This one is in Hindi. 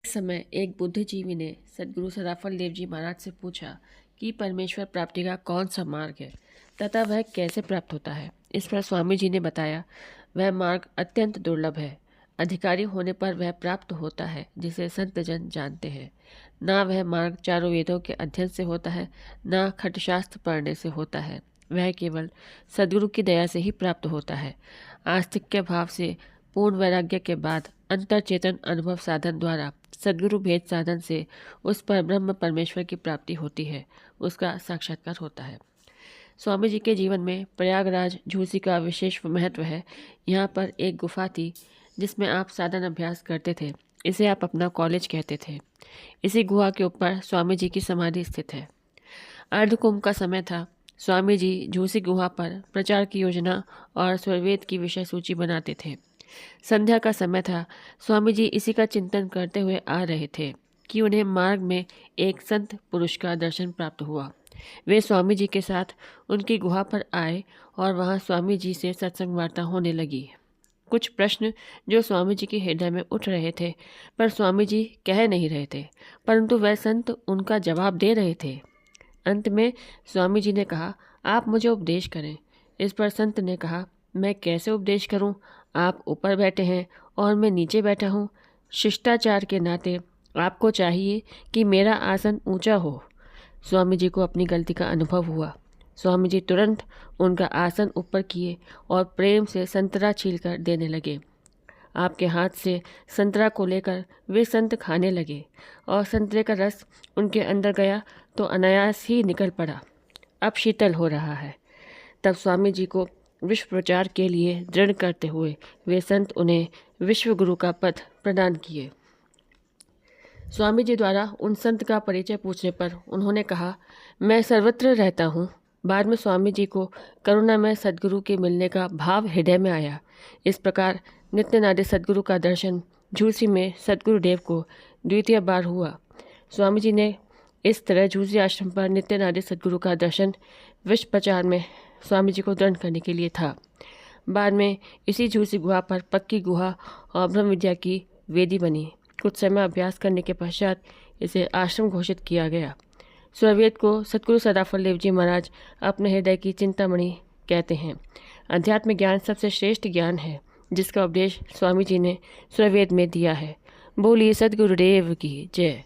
समय एक बुद्धिजीवी ने सद्गुरु सदाफल देव जी महाराज से पूछा कि परमेश्वर प्राप्ति का कौन सा मार्ग है तथा वह कैसे प्राप्त होता है। इस पर स्वामी जी ने बताया, वह मार्ग अत्यंत दुर्लभ है। अधिकारी होने पर वह प्राप्त होता है जिसे संत जन जानते हैं। ना वह मार्ग चारों वेदों के अध्ययन से होता है, ना खटशास्त्र पढ़ने से होता है। वह केवल सद्गुरु की दया से ही प्राप्त होता है। आस्तिक्य भाव से पूर्ण वैराग्य के बाद अंतर चेतन अनुभव साधन द्वारा सद्गुरु भेद साधन से उस पर ब्रह्म परमेश्वर की प्राप्ति होती है, उसका साक्षात्कार होता है। स्वामी जी के जीवन में प्रयागराज झूसी का विशेष महत्व है। यहाँ पर एक गुफा थी जिसमें आप साधन अभ्यास करते थे। इसे आप अपना कॉलेज कहते थे। इसी गुहा के ऊपर स्वामी जी की समाधि स्थित है। अर्धकुंभ का समय था। स्वामी जी झूसी गुहा पर प्रचार की योजना और स्वरवेद की विषय सूची बनाते थे। संध्या का समय था। स्वामी जी इसी का चिंतन करते हुए आ रहे थे कि उन्हें मार्ग में एक संत पुरुष का दर्शन प्राप्त हुआ। वे स्वामी जी के साथ उनकी गुहा पर आए और वहां स्वामी जी से सत्संग वार्ता होने लगी। कुछ प्रश्न जो स्वामी जी के हृदय में उठ रहे थे पर स्वामी जी कह नहीं रहे थे, परंतु वह संत उनका जवाब दे रहे थे। अंत में स्वामी जी ने कहा, आप मुझे उपदेश करें। इस पर संत ने कहा, मैं कैसे उपदेश करूं? आप ऊपर बैठे हैं और मैं नीचे बैठा हूं। शिष्टाचार के नाते आपको चाहिए कि मेरा आसन ऊंचा हो। स्वामी जी को अपनी गलती का अनुभव हुआ। स्वामी जी तुरंत उनका आसन ऊपर किए और प्रेम से संतरा छीलकर देने लगे। आपके हाथ से संतरा को लेकर वे संत खाने लगे और संतरे का रस उनके अंदर गया तो अनायास ही निकल पड़ा। अब शीतल हो रहा है। तब स्वामी जी को विश्व प्रचार के लिए दृढ़ करते हुए वे संत उन्हें विश्व गुरु का पद प्रदान किए। स्वामी जी द्वारा उन संत का परिचय पूछने पर उन्होंने कहा, मैं सर्वत्र रहता हूँ। बाद में स्वामी जी को करुणामय सद्गुरु के मिलने का भाव हृदय में आया। इस प्रकार नित्यनादि सद्गुरु का दर्शन झूसी में सद्गुरुदेव को द्वितीय बार हुआ। स्वामी जी ने इस तरह झूसी आश्रम पर नित्यनादि सद्गुरु का दर्शन विश्व प्रचार में स्वामी जी को दृढ़ करने के लिए था। बाद में इसी झूसी गुहा पर पक्की गुहा और ब्रह्म विद्या की वेदी बनी। कुछ समय अभ्यास करने के पश्चात इसे आश्रम घोषित किया गया। स्वरवेद को सद्गुरु सदाफल देव जी महाराज अपने हृदय की चिंतामणि कहते हैं। अध्यात्म ज्ञान सबसे श्रेष्ठ ज्ञान है जिसका उपदेश स्वामी जी ने स्वरवेद में दिया है। बोलिए सद्गुरुदेव की जय।